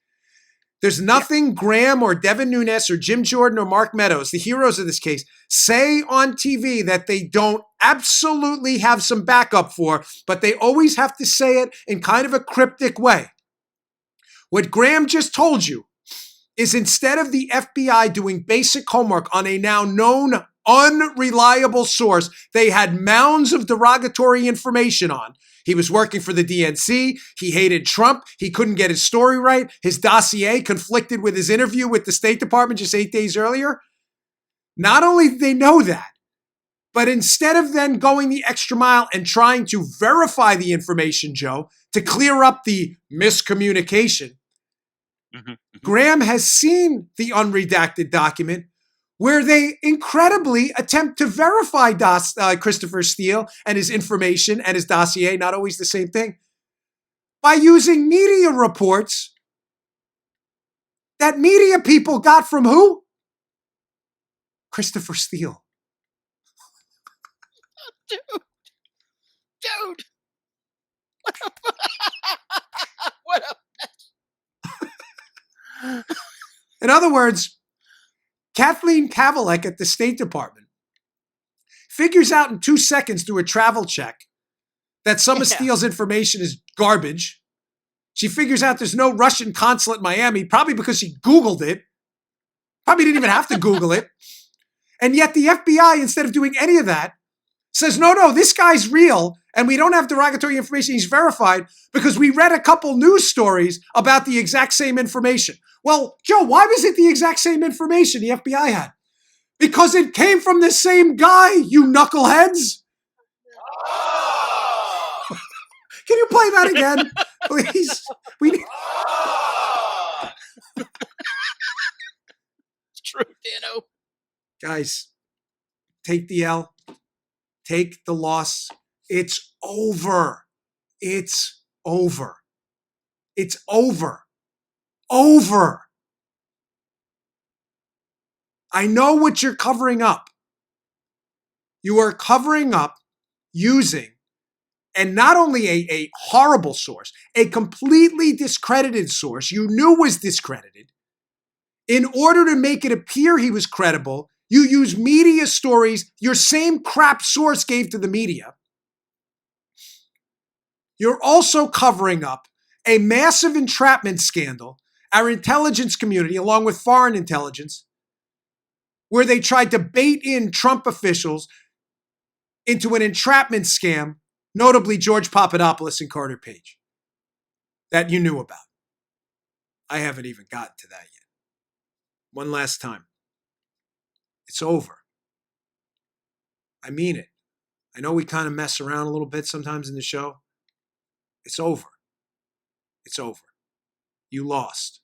There's nothing Graham or Devin Nunes or Jim Jordan or Mark Meadows, the heroes of this case, say on TV that they don't absolutely have some backup for, but they always have to say it in kind of a cryptic way. What Graham just told you is instead of the FBI doing basic homework on a now known unreliable source they had mounds of derogatory information on. He was working for the DNC. He hated Trump. He couldn't get his story right. His dossier conflicted with his interview with the State Department just 8 days earlier. Not only did they know that, but instead of then going the extra mile and trying to verify the information, Joe, to clear up the miscommunication, Graham has seen the unredacted document where they incredibly attempt to verify Christopher Steele and his information and his dossier, not always the same thing, by using media reports that media people got from who? Christopher Steele. Dude. What a... In other words, Kathleen Kavalek at the State Department figures out in 2 seconds through a travel check that some of Steele's information is garbage. She figures out there's no Russian consulate in Miami, probably because she Googled it. Probably didn't even have to Google it. And yet the FBI, instead of doing any of that, says, no, this guy's real, and we don't have derogatory information. He's verified because we read a couple news stories about the exact same information. Well, Joe, why was it the exact same information the FBI had? Because it came from the same guy, you knuckleheads. Can you play that again, please? It's true, Dano. Guys, take the L. Take the loss. It's over. It's over. It's over. Over. I know what you're covering up. You are covering up using, and not only a horrible source, a completely discredited source you knew was discredited. In order to make it appear he was credible, you use media stories your same crap source gave to the media. You're also covering up a massive entrapment scandal, our intelligence community, along with foreign intelligence, where they tried to bait in Trump officials into an entrapment scam, notably George Papadopoulos and Carter Page, that you knew about. I haven't even gotten to that yet. One last time. It's over. I mean it. I know we kind of mess around a little bit sometimes in the show. It's over. It's over. You lost.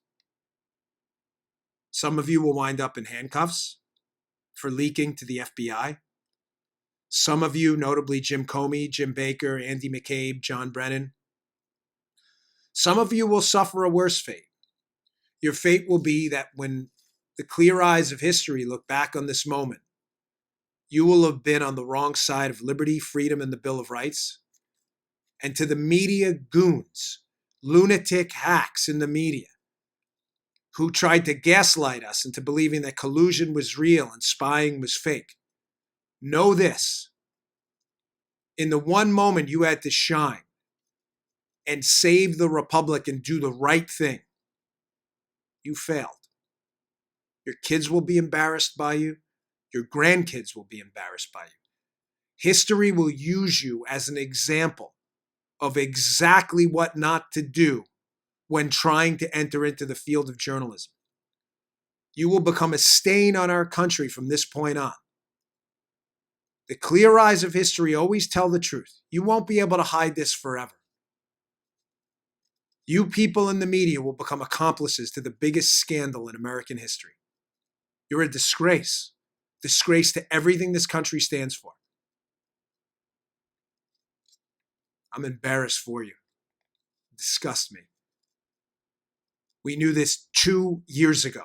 Some of you will wind up in handcuffs for leaking to the FBI. Some of you, notably Jim Comey, Jim Baker, Andy McCabe, John Brennan. Some of you will suffer a worse fate. Your fate will be that when the clear eyes of history look back on this moment, you will have been on the wrong side of liberty, freedom, and the Bill of Rights. And to the media goons, lunatic hacks in the media, who tried to gaslight us into believing that collusion was real and spying was fake, know this. In the one moment you had to shine and save the republic and do the right thing, you failed. Your kids will be embarrassed by you. Your grandkids will be embarrassed by you. History will use you as an example of exactly what not to do when trying to enter into the field of journalism. You will become a stain on our country from this point on. The clear eyes of history always tell the truth. You won't be able to hide this forever. You people in the media will become accomplices to the biggest scandal in American history. You're a disgrace. Disgrace to everything this country stands for. I'm embarrassed for you. It disgusts me. We knew this 2 years ago.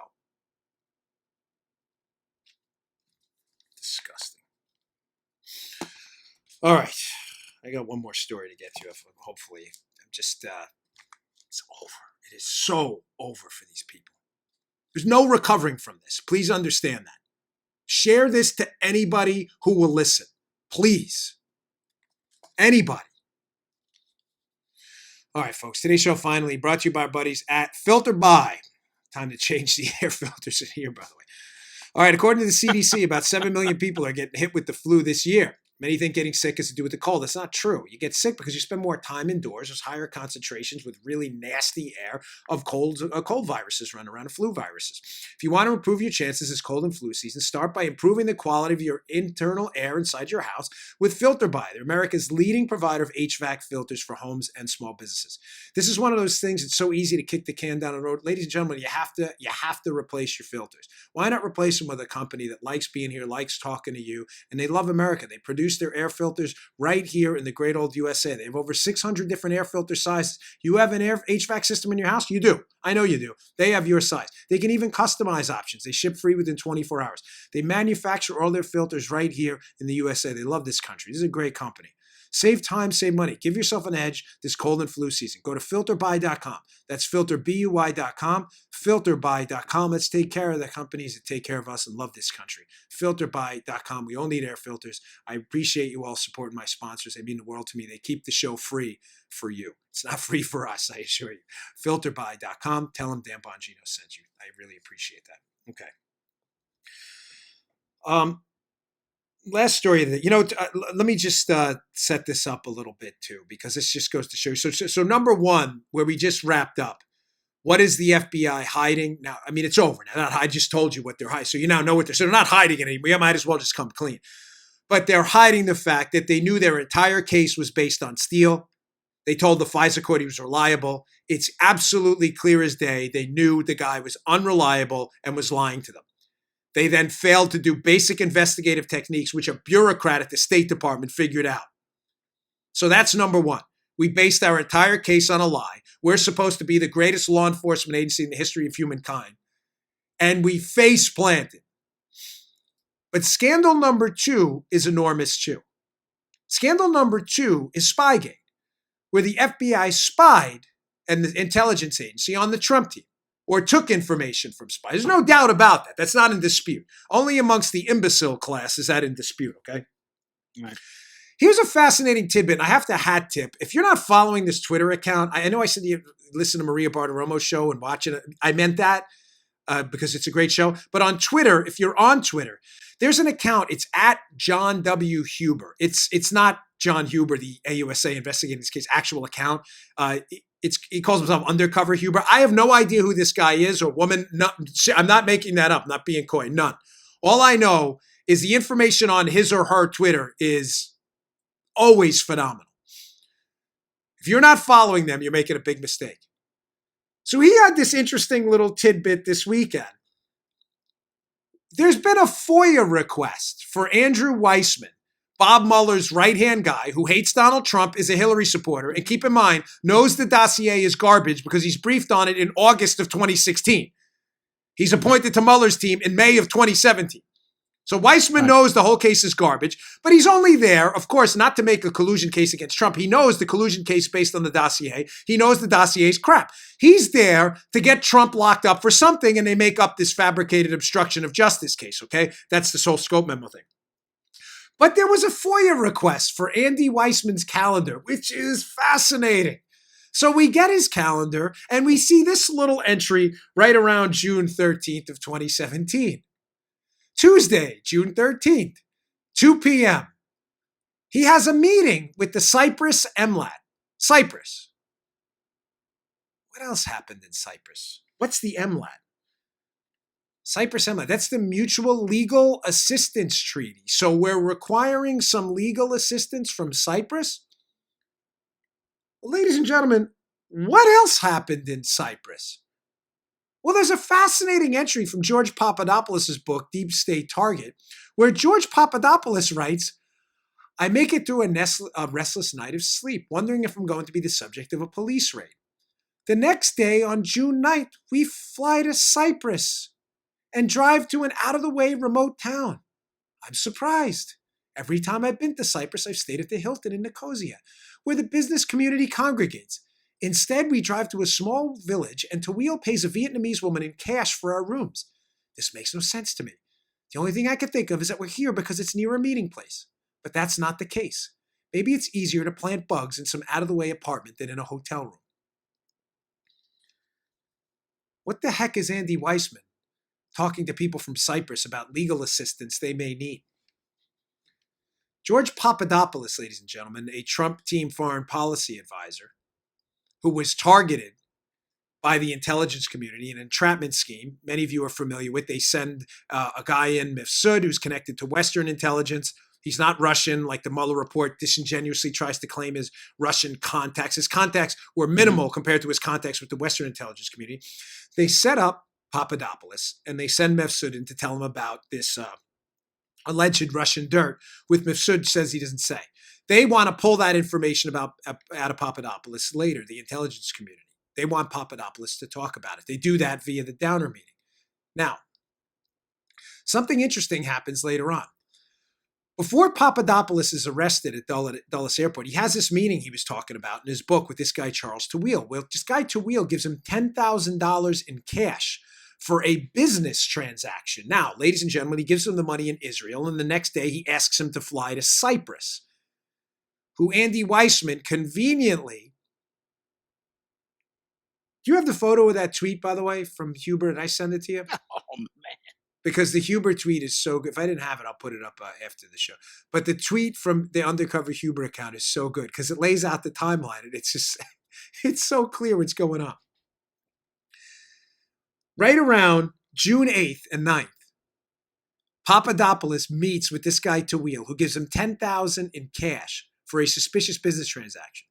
Disgusting. All right. I got one more story to get to. Hopefully, I'm just, it's over. It is so over for these people. There's no recovering from this. Please understand that. Share this to anybody who will listen. Please. Anybody. All right, folks. Today's show finally brought to you by our buddies at Filter By. Time to change the air filters in here, by the way. All right, according to the CDC, about 7 million people are getting hit with the flu this year. Many think getting sick has to do with the cold. That's not true. You get sick because you spend more time indoors. There's higher concentrations with really nasty air of cold viruses running around, and flu viruses. If you want to improve your chances this cold and flu season, start by improving the quality of your internal air inside your house with Filter By. They're America's leading provider of HVAC filters for homes and small businesses. This is one of those things. It's so easy to kick the can down the road. Ladies and gentlemen, you have to replace your filters. Why not replace them with a company that likes being here, likes talking to you, and they love America? They produce their air filters right here in the great old USA. They have over 600 different air filter sizes. You have an HVAC system in your house? You do. I know you do. They have your size. They can even customize options. They ship free within 24 hours. They manufacture all their filters right here in the USA. They love this country. This is a great company. Save time, save money. Give yourself an edge this cold and flu season. Go to filterby.com. That's filterbuy.com. Filterby.com. Let's take care of the companies that take care of us and love this country. Filterby.com. We all need air filters. I appreciate you all supporting my sponsors. They mean the world to me. They keep the show free for you. It's not free for us, I assure you. Filterby.com. Tell them Dan Bongino sent you. I really appreciate that. Okay. Last story that, let me just set this up a little bit too, because this just goes to show you. So number one, where we just wrapped up, what is the FBI hiding? Now, I mean, it's over now. I just told you what they're hiding. So you now know what so they're not hiding it anymore. You might as well just come clean. But they're hiding the fact that they knew their entire case was based on Steele. They told the FISA court he was reliable. It's absolutely clear as day. They knew the guy was unreliable and was lying to them. They then failed to do basic investigative techniques, which a bureaucrat at the State Department figured out. So that's number one. We based our entire case on a lie. We're supposed to be the greatest law enforcement agency in the history of humankind. And we face planted. But scandal number two is enormous too. Scandal number two is Spygate, where the FBI spied and the intelligence agency on the Trump team, or took information from spies. There's no doubt about that. That's not in dispute. Only amongst the imbecile class is that in dispute, okay? Right. Here's a fascinating tidbit, and I have to hat tip. If you're not following this Twitter account, I know I said you listen to Maria Bartiromo's show and watch it. I meant that because it's a great show. But on Twitter, if you're on Twitter, there's an account. It's at John W. Huber. It's not John Huber, the AUSA investigating this case, actual account. he calls himself Undercover Huber. I have no idea who this guy is or woman. I'm not making that up. I'm not being coy. None. All I know is the information on his or her Twitter is always phenomenal. If you're not following them, you're making a big mistake. So he had this interesting little tidbit this weekend. There's been a FOIA request for Andrew Weissman, Bob Mueller's right-hand guy who hates Donald Trump, is a Hillary supporter, and keep in mind, knows the dossier is garbage because he's briefed on it in August of 2016. He's appointed to Mueller's team in May of 2017. So Weissman knows the whole case is garbage, but he's only there, of course, not to make a collusion case against Trump. He knows the collusion case based on the dossier. He knows the dossier is crap. He's there to get Trump locked up for something, and they make up this fabricated obstruction of justice case, okay? That's the sole scope memo thing. But there was a FOIA request for Andy Weissman's calendar, which is fascinating. So we get his calendar, and we see this little entry right around June 13th of 2017. Tuesday, June 13th, 2 p.m. He has a meeting with the Cyprus MLAT. Cyprus. What else happened in Cyprus? What's the MLAT? Cyprus MLAT. That's the Mutual Legal Assistance Treaty. So we're requiring some legal assistance from Cyprus? Well, ladies and gentlemen, what else happened in Cyprus? Well, there's a fascinating entry from George Papadopoulos' book, Deep State Target, where George Papadopoulos writes, I make it through a restless night of sleep, wondering if I'm going to be the subject of a police raid. The next day, on June 9th, we fly to Cyprus and drive to an out-of-the-way remote town. I'm surprised. Every time I've been to Cyprus, I've stayed at the Hilton in Nicosia, where the business community congregates. Instead, we drive to a small village and Tawil pays a Vietnamese woman in cash for our rooms. This makes no sense to me. The only thing I can think of is that we're here because it's near a meeting place. But that's not the case. Maybe it's easier to plant bugs in some out-of-the-way apartment than in a hotel room. What the heck is Andy Weissman talking to people from Cyprus about legal assistance they may need? George Papadopoulos, ladies and gentlemen, a Trump team foreign policy advisor, who was targeted by the intelligence community, an entrapment scheme many of you are familiar with. They send a guy in, Mifsud, who's connected to Western intelligence. He's not Russian, like the Mueller report disingenuously tries to claim his Russian contacts. His contacts were minimal compared to his contacts with the Western intelligence community. They set up Papadopoulos, and they send Mifsud in to tell him about this alleged Russian dirt, with Mifsud says he doesn't say. They want to pull that information out of Papadopoulos later, the intelligence community. They want Papadopoulos to talk about it. They do that via the Downer meeting. Now, something interesting happens later on. Before Papadopoulos is arrested at Dulles Airport, he has this meeting he was talking about in his book with this guy, Charles Tawil. Well, this guy, Tawil, gives him $10,000 in cash for a business transaction. Now, ladies and gentlemen, he gives him the money in Israel, and the next day he asks him to fly to Cyprus, who Andy Weissman conveniently... Do you have the photo of that tweet, by the way, from Huber? Did I send it to you? Oh, man. Because the Huber tweet is so good. If I didn't have it, I'll put it up after the show. But the tweet from the Undercover Huber account is so good because it lays out the timeline, and it's just, it's so clear what's going on. Right around June 8th and 9th, Papadopoulos meets with this guy Tawil, who gives him $10,000 in cash for a suspicious business transaction.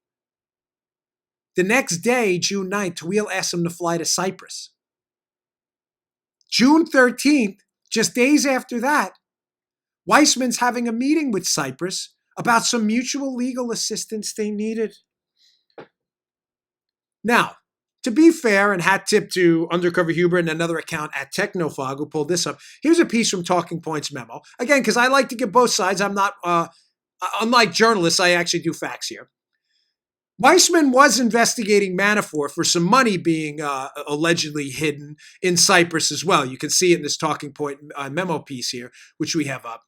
The next day, June 9th, Tawil asks him to fly to Cyprus. June 13th, just days after that, Weissman's having a meeting with Cyprus about some mutual legal assistance they needed. Now, to be fair, and hat tip to Undercover Huber and another account at Technofog who pulled this up, here's a piece from Talking Points Memo. Again, because I like to get both sides. I'm not, unlike journalists, I actually do facts here. Weissman was investigating Manafort for some money being allegedly hidden in Cyprus as well. You can see it in this Talking Point memo piece here, which we have up,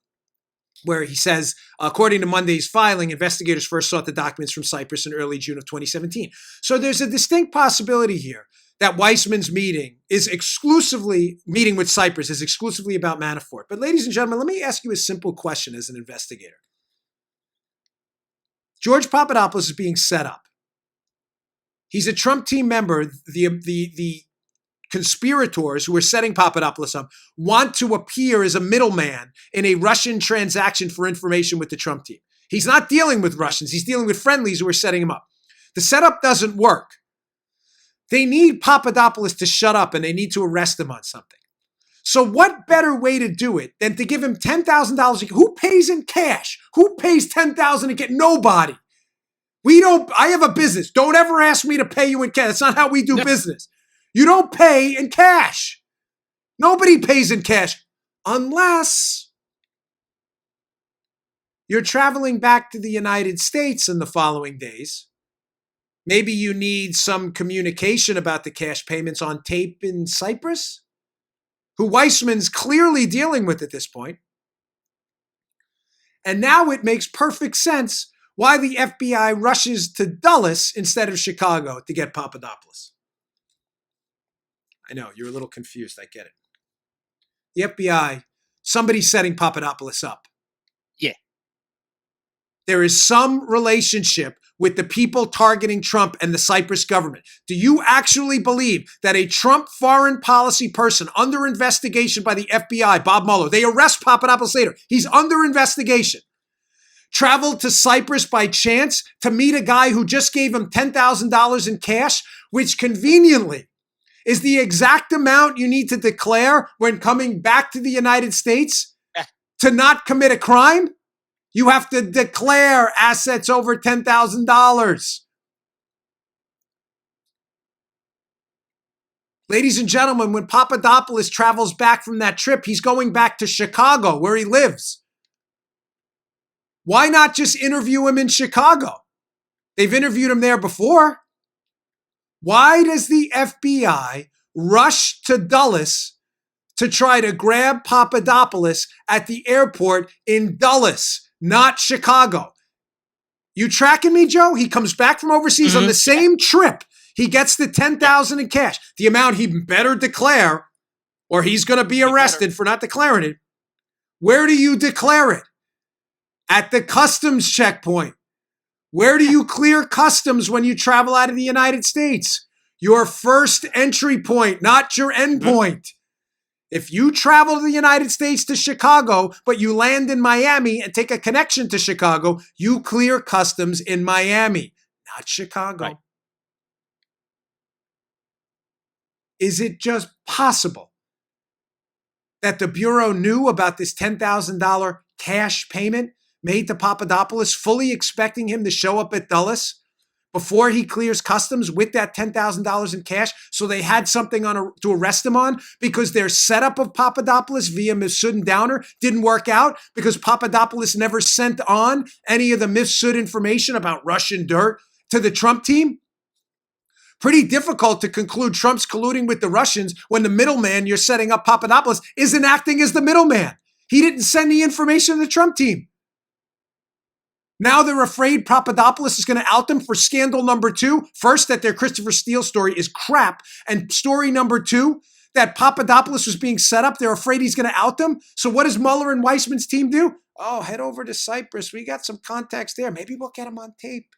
where he says, according to Monday's filing, investigators first sought the documents from Cyprus in early June of 2017. So there's a distinct possibility here that Weissman's meeting with Cyprus is exclusively about Manafort. But ladies and gentlemen, let me ask you a simple question as an investigator. George Papadopoulos is being set up. He's a Trump team member. The conspirators who are setting Papadopoulos up want to appear as a middleman in a Russian transaction for information with the Trump team. He's not dealing with Russians. He's dealing with friendlies who are setting him up. The setup doesn't work. They need Papadopoulos to shut up and they need to arrest him on something. So what better way to do it than to give him $10,000? Who pays in cash? Who pays $10,000 to get? Nobody. I have a business. Don't ever ask me to pay you in cash. That's not how we do business. You don't pay in cash. Nobody pays in cash unless you're traveling back to the United States in the following days. Maybe you need some communication about the cash payments on tape in Cyprus, who Weissman's clearly dealing with at this point. And now it makes perfect sense why the FBI rushes to Dulles instead of Chicago to get Papadopoulos. I know, you're a little confused. I get it. The FBI, somebody's setting Papadopoulos up. Yeah. There is some relationship with the people targeting Trump and the Cyprus government. Do you actually believe that a Trump foreign policy person under investigation by the FBI, Bob Mueller, they arrest Papadopoulos later, he's under investigation, traveled to Cyprus by chance to meet a guy who just gave him $10,000 in cash, which conveniently is the exact amount you need to declare when coming back to the United States to not commit a crime? You have to declare assets over $10,000. Ladies and gentlemen, when Papadopoulos travels back from that trip, he's going back to Chicago, where he lives. Why not just interview him in Chicago? They've interviewed him there before. Why does the FBI rush to Dulles to try to grab Papadopoulos at the airport in Dulles, not Chicago? You tracking me, Joe? He comes back from overseas on the same trip. He gets the $10,000 in cash, the amount he better declare, or he's going to be arrested for not declaring it. Where do you declare it? At the customs checkpoint. Where do you clear customs when you travel out of the United States? Your first entry point, not your end point. If you travel to the United States to Chicago, but you land in Miami and take a connection to Chicago, you clear customs in Miami, not Chicago. Right. Is it just possible that the Bureau knew about this $10,000 cash payment made to Papadopoulos, fully expecting him to show up at Dulles before he clears customs with that $10,000 in cash, so they had something to arrest him on, because their setup of Papadopoulos via Mifsud and Downer didn't work out, because Papadopoulos never sent on any of the Mifsud information about Russian dirt to the Trump team? Pretty difficult to conclude Trump's colluding with the Russians when the middleman you're setting up, Papadopoulos, isn't acting as the middleman. He didn't send the information to the Trump team. Now they're afraid Papadopoulos is going to out them for scandal number 2. First, that their Christopher Steele story is crap. And story number 2, that Papadopoulos was being set up. They're afraid he's going to out them. So what does Mueller and Weissman's team do? Oh, head over to Cyprus. We got some contacts there. Maybe we'll get him on tape.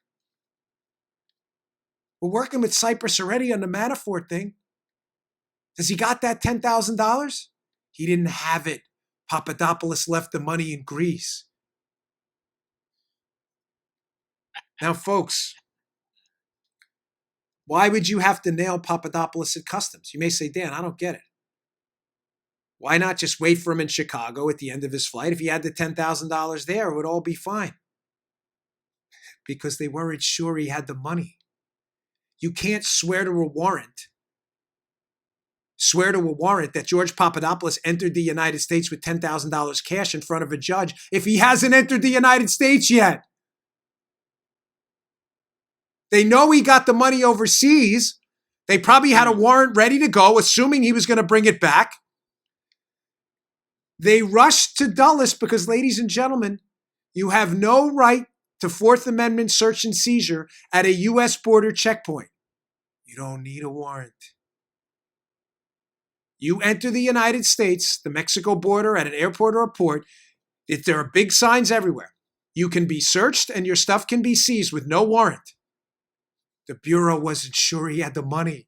We're working with Cyprus already on the Manafort thing. Has he got that $10,000? He didn't have it. Papadopoulos left the money in Greece. Now, folks, why would you have to nail Papadopoulos at customs? You may say, Dan, I don't get it. Why not just wait for him in Chicago at the end of his flight? If he had the $10,000 there, it would all be fine. Because they weren't sure he had the money. You can't swear to a warrant that George Papadopoulos entered the United States with $10,000 cash in front of a judge if he hasn't entered the United States yet. They know he got the money overseas. They probably had a warrant ready to go, assuming he was going to bring it back. They rushed to Dulles because, ladies and gentlemen, you have no right to Fourth Amendment search and seizure at a U.S. border checkpoint. You don't need a warrant. You enter the United States, the Mexico border, at an airport or a port. There are big signs everywhere. You can be searched and your stuff can be seized with no warrant. The Bureau wasn't sure he had the money.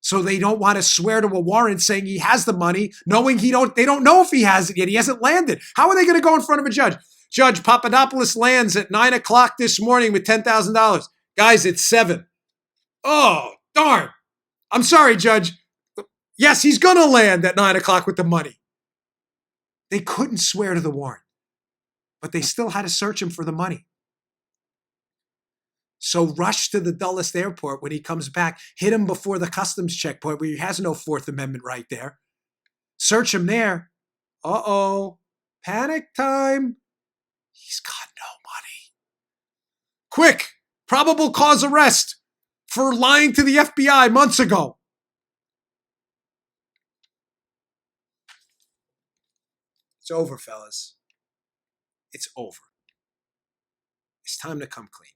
So they don't want to swear to a warrant saying he has the money, knowing they don't know if he has it yet. He hasn't landed. How are they going to go in front of a judge? Judge, Papadopoulos lands at 9 o'clock this morning with $10,000. Guys, it's 7. Oh, darn. I'm sorry, Judge. Yes, he's going to land at 9 o'clock with the money. They couldn't swear to the warrant, but they still had to search him for the money. So rush to the Dulles airport when he comes back. Hit him before the customs checkpoint where he has no Fourth Amendment right there. Search him there. Uh-oh. Panic time. He's got no money. Quick. Probable cause arrest for lying to the FBI months ago. It's over, fellas. It's over. It's time to come clean.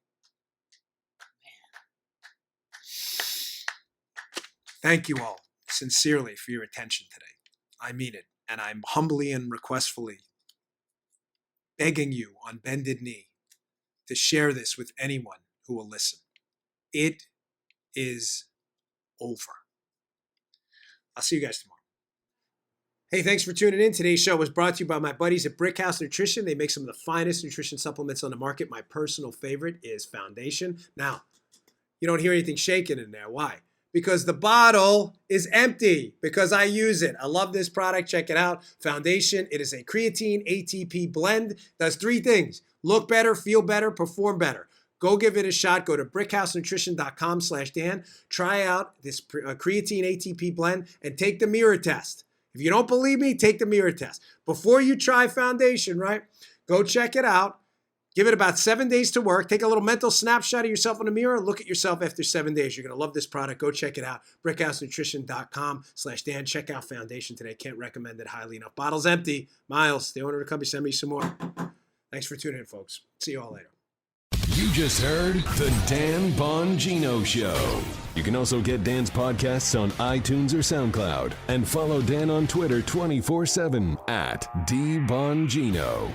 Thank you all sincerely for your attention today. I mean it. And I'm humbly and requestfully begging you on bended knee to share this with anyone who will listen. It is over. I'll see you guys tomorrow. Hey, thanks for tuning in. Today's show was brought to you by my buddies at Brickhouse Nutrition. They make some of the finest nutrition supplements on the market. My personal favorite is Foundation. Now, you don't hear anything shaking in there. Why? Because the bottle is empty, because I use it. I love this product. Check it out. Foundation. It is a creatine ATP blend. Does 3 things. Look better, feel better, perform better. Go give it a shot. Go to brickhousenutrition.com/Dan. Try out this creatine ATP blend and take the mirror test. If you don't believe me, take the mirror test. Before you try Foundation, right? Go check it out. Give it about 7 days to work. Take a little mental snapshot of yourself in the mirror. Look at yourself after 7 days. You're going to love this product. Go check it out. brickhousenutrition.com/Dan. Check out Foundation today. Can't recommend it highly enough. Bottle's empty. Miles, the owner of the company, send me some more. Thanks for tuning in, folks. See you all later. You just heard The Dan Bongino Show. You can also get Dan's podcasts on iTunes or SoundCloud. And follow Dan on Twitter 24/7 @DBongino.